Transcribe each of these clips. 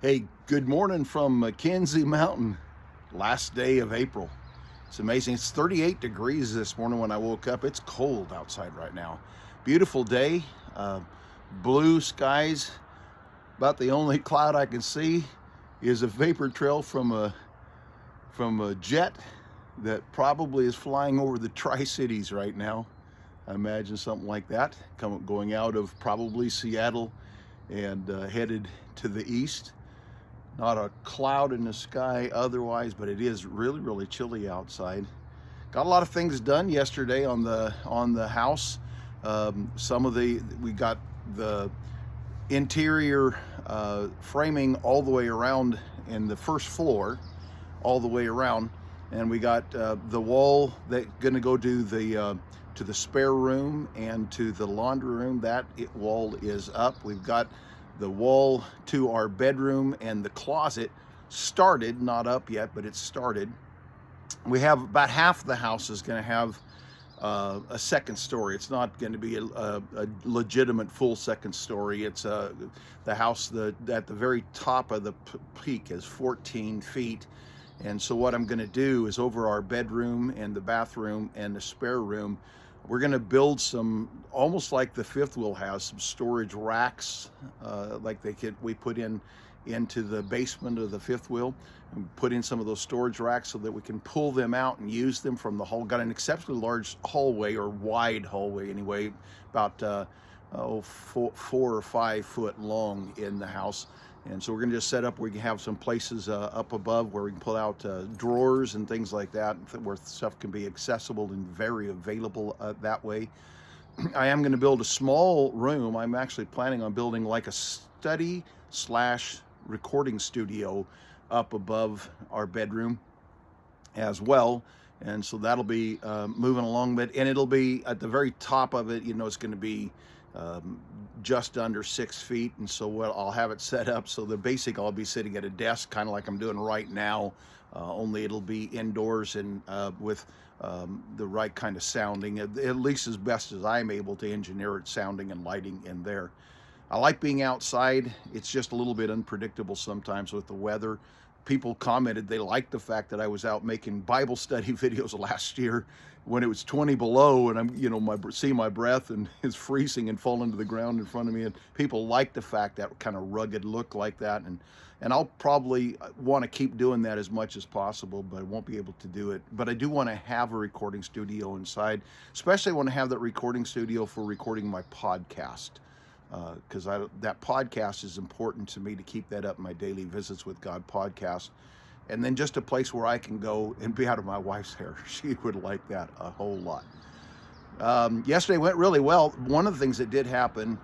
Hey, good morning from McKenzie Mountain. Last day of April. It's amazing. It's 38 degrees this morning when I woke up. It's cold outside right now. Beautiful day. Blue skies. About the only cloud I can see is a vapor trail from a jet that probably is flying over the Tri-Cities right now. I imagine something like that, going out of probably Seattle and headed to the east. Not a cloud in the sky otherwise, but it is really chilly outside. Got a lot of things done yesterday on the house. We got the interior framing all the way around in the first floor, all the way around, and we got the wall that's going to go to the spare room and to the laundry room. That wall is up. We've got the wall to our bedroom and the closet started, not up yet, but it's started. We have about half the house is going to have a second story. It's not going to be a legitimate full second story. It's the house at the very top of the peak is 14 feet. And so what I'm going to do is over our bedroom and the bathroom and the spare room, we're going to build some, almost like the fifth wheel has, some storage racks, like we put into the basement of the fifth wheel, and put in some of those storage racks so that we can pull them out and use them from the hall. Got an exceptionally large hallway, or wide hallway anyway, about 4 or 5 foot long in the house. And so we're going to just set up where we can have some places up above where we can pull out drawers and things like that, where stuff can be accessible and very available that way. I am going to build a small room. I'm actually planning on building like a study / recording studio up above our bedroom as well. And so that'll be moving along, and it'll be at the very top of it. It's going to be just under 6 feet, and so I'll have it set up so I'll be sitting at a desk, kind of like I'm doing right now, only it'll be indoors and with the right kind of sounding, at least as best as I'm able to engineer it, sounding and lighting in there. I like being outside. It's just a little bit unpredictable sometimes with the weather. People commented they liked the fact that I was out making Bible study videos last year when it was 20 below, and I'm see my breath and it's freezing and falling to the ground in front of me, and people like the fact, that kind of rugged look like that, and I'll probably want to keep doing that as much as possible, but I won't be able to do it. But I do want to have a recording studio inside, especially I want to have that recording studio for recording my podcast. Because that podcast is important to me, to keep that up, my Daily Visits with God podcast. And then just a place where I can go and be out of my wife's hair. She would like that a whole lot. Yesterday went really well. One of the things that did happen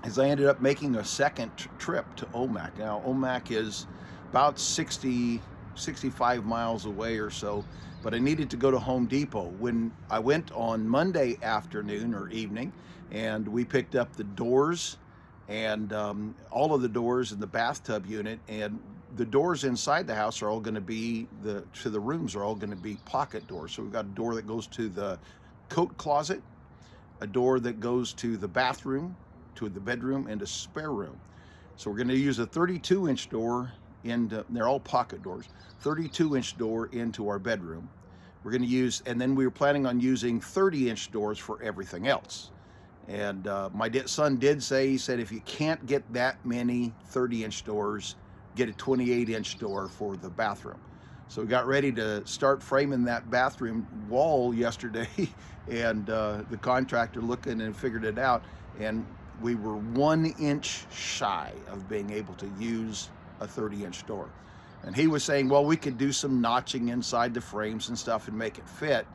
is I ended up making a second trip to Omak. Now, Omak is about 65 miles away or so, but I needed to go to Home Depot. When I went on Monday afternoon or evening, and we picked up the doors and all of the doors in the bathtub unit, and the doors inside the house are all going to be, to the rooms are all going to be pocket doors. So we've got a door that goes to the coat closet, a door that goes to the bathroom, to the bedroom, and a spare room. So we're going to use a 32-inch door they're all pocket doors, 32-inch door into our bedroom. We're going to use, and then we were planning on using 30-inch doors for everything else. And my son did say, he said, if you can't get that many 30-inch doors, get a 28-inch door for the bathroom. So we got ready to start framing that bathroom wall yesterday, and the contractor looking and figured it out, and we were 1 inch shy of being able to use a 30-inch door. And he was saying, well, we could do some notching inside the frames and stuff and make it fit,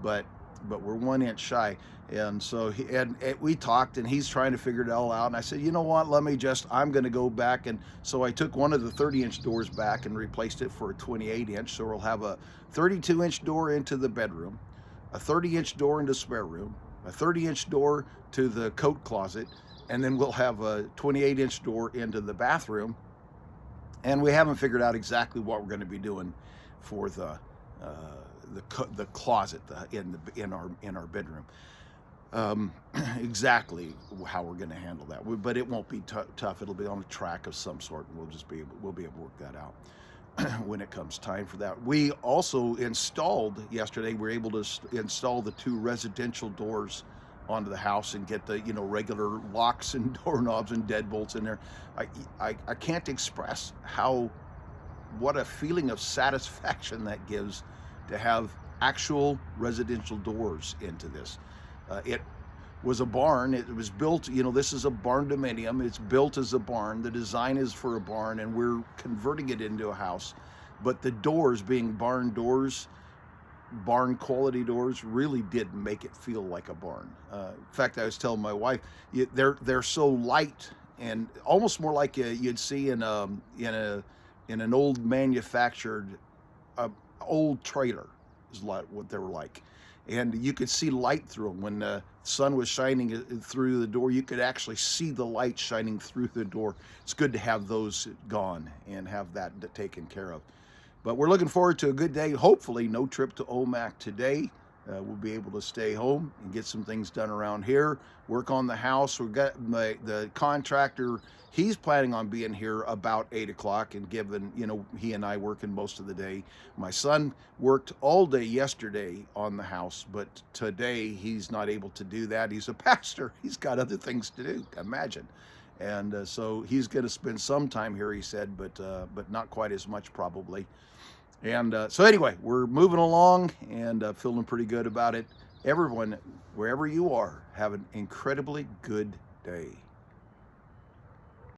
but we're 1 inch shy. And so we talked, and he's trying to figure it all out. And I said, you know what, I'm going to go back. And so I took one of the 30-inch doors back and replaced it for a 28-inch. So we'll have a 32-inch door into the bedroom, a 30-inch door into the spare room, a 30-inch door to the coat closet, and then we'll have a 28-inch door into the bathroom. And we haven't figured out exactly what we're going to be doing for the closet in our bedroom. exactly how we're going to handle that. But it won't be tough. It'll be on a track of some sort, and we'll be able to work that out when it comes time for that. We also installed yesterday. We were able to install the 2 residential doors onto the house and get the regular locks and doorknobs and deadbolts in there. I can't express what a feeling of satisfaction that gives to have actual residential doors into this. It was a barn. It was built, this is a barn dominium. It's built as a barn. The design is for a barn, and we're converting it into a house. But the doors, being barn doors, barn quality doors, really did make it feel like a barn. In fact, I was telling my wife, they're so light and almost more like you'd see in an old manufactured old trailer, is like what they were like. And you could see light through them. When the sun was shining through the door, you could actually see the light shining through the door. It's good to have those gone and have that taken care of. But we're looking forward to a good day. Hopefully no trip to Omak today. We'll be able to stay home and get some things done around here, work on the house. We've got the contractor. He's planning on being here about 8 o'clock, and given, he and I working most of the day. My son worked all day yesterday on the house, but today he's not able to do that. He's a pastor. He's got other things to do, imagine. And so he's going to spend some time here, he said, but not quite as much probably. And so anyway, we're moving along and feeling pretty good about it. Everyone, wherever you are, have an incredibly good day.